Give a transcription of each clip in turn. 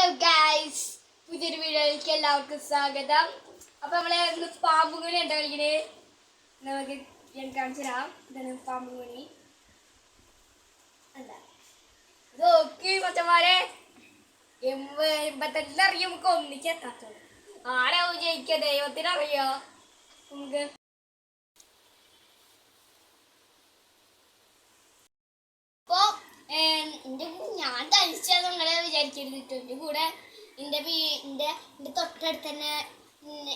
Hello guys, പുതിയൊരു വീഡിയോയിലേക്ക് എല്ലാവർക്കും സ്വാഗതം. അപ്പോൾ നമ്മളെ ഇന്ന് പാമ്പുകുണി ഉണ്ടോ കളിക്കണേ? നമുക്ക് ഞാൻ കാണിച്ചു തരാം. ഇതാണ് പാമ്പുകുണി. എന്താ നോക്കി കൊച്ചന്മാരെ, 85 അറിയാം. നമുക്ക് ഒന്നിച്ചെത്താത്തുള്ളൂ. ആരാവും ജയിക്കുക ദൈവത്തിനറിയോ. നമുക്ക് ഞാൻ തനിച്ചത് നിങ്ങളെ വിചാരിക്കരുത്. എൻ്റെ കൂടെ എൻ്റെ തൊട്ടടുത്ത് തന്നെ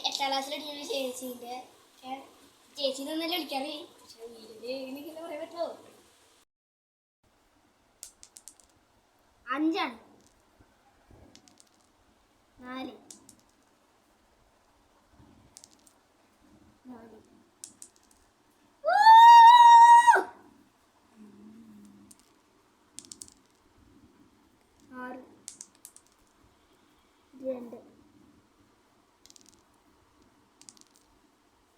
8ാം ക്ലാസ്സിൽ പഠിക്കുന്ന ചേച്ചിൻ്റെ ചേച്ചി തന്നല്ലേ വിളിക്കാറ്. പക്ഷെ വീട്ടിൽ പറയാൻ പറ്റുമോ? 5 4 2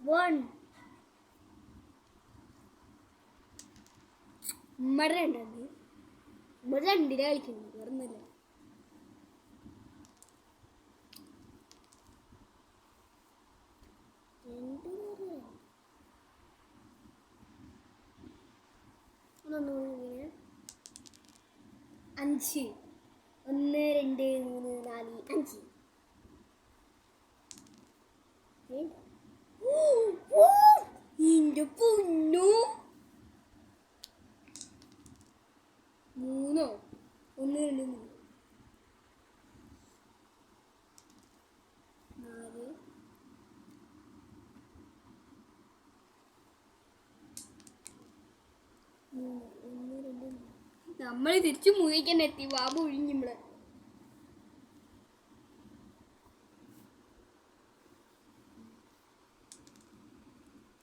1 ഉമ്മടെ ഉണ്ടത്. ഇവിടെ 2 കളിക്കുന്നു, വേറൊന്നുമില്ല. ഇങ്ങനെ 5 1 2 3 4 5 ഇന്റെ പൊന്നു 3 1 2 3 4 നമ്മൾ തിരിച്ചു മുറിക്കാൻ എത്തി. ബാബു ഒഴിഞ്ഞിമ്മള്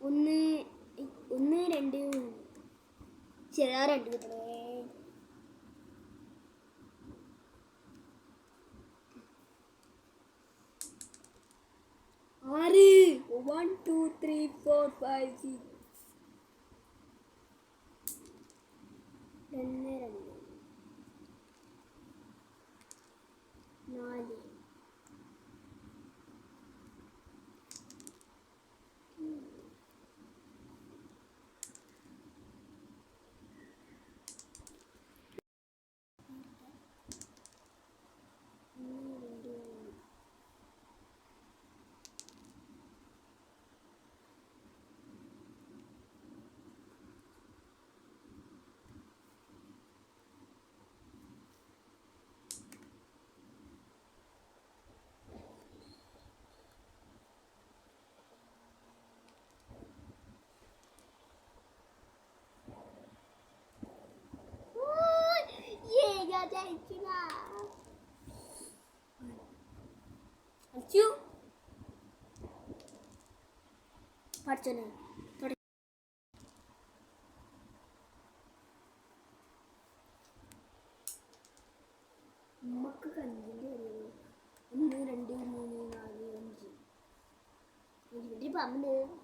1 2 ചെറിയ 2 കിട്ടണേ. 6 1 2 3 4 5 6 2 4 പഠിച്ചോനെ ഉമ്മക്ക് കഞ്ഞിൻ്റെ 1 2 3 4 5 വലിയ പാമ്പുണ്ട്.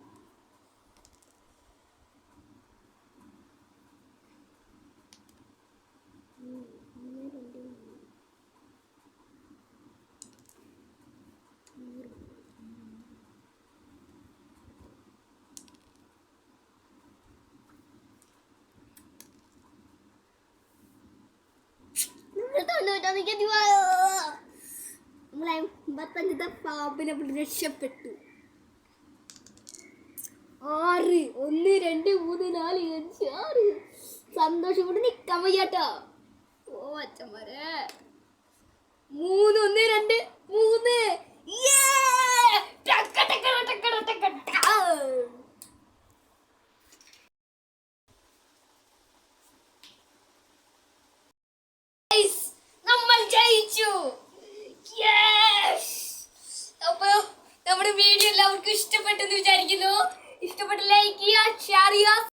നമ്മളെ 55 പാമ്പിനെ രക്ഷപ്പെട്ടു. 6 1 2 3 4 5 6 സന്തോഷം കൊണ്ട് നിക്കാൻ വയ്യാട്ടോ. ഓ അച്ഛന്മാരെ 3 1 2 3 നമ്മൾ ജയിച്ചു. അപ്പൊ നമ്മുടെ വീഡിയോ എല്ലാവർക്കും ഇഷ്ടപ്പെട്ടെന്ന് വിചാരിക്കുന്നു. ഇഷ്ടപ്പെട്ട ലൈക്ക് ചെയ്യുക, ഷെയർ ചെയ്യുക.